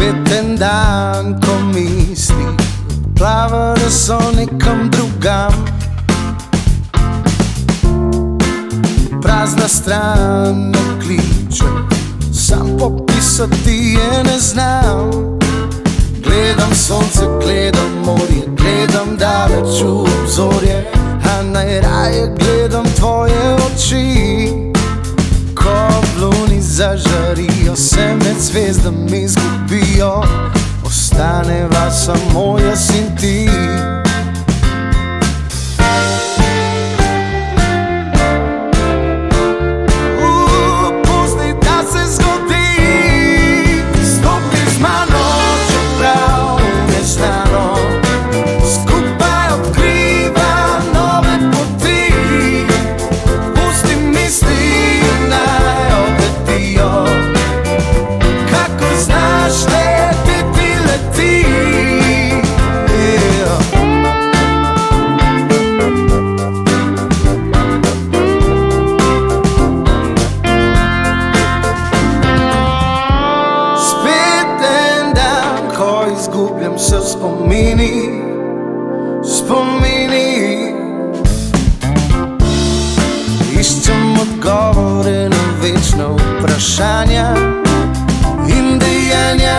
Spet en dan, ko misli plavajo so nekam drugam. Prazna stran ne kliče, sam popisati je ne znam. Gledam sonce, gledam morje, gledam daleč v obzorje, a najraje gledam tvoje oči. Ko luni zažarijo, se med zvezdami izgubijo, ostaneva samo jaz in ti. Pusti, da se zgodi, stopi z mano, čeprav neznano, skupaj odkriva nove poti. Pusti misli, naj odletijo, kakor znaš leteti, leti. Spet en dan, ko izgubljam se v spomini. Iščem odgovore na večna vprašanja in dejanja.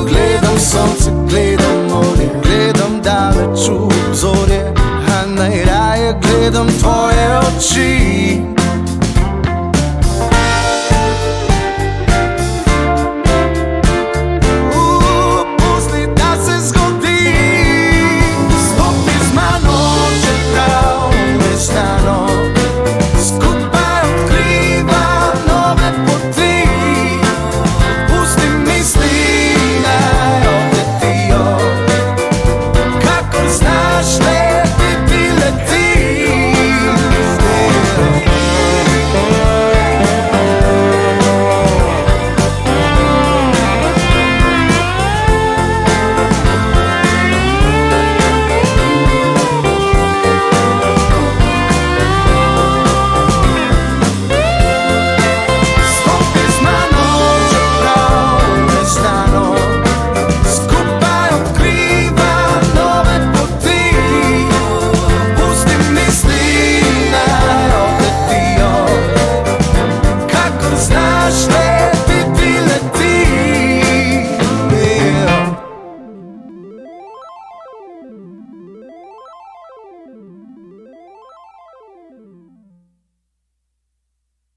Gledam sonce, gledam morje, gledam daleč v obzorje, a najraje gledam tvoje oči.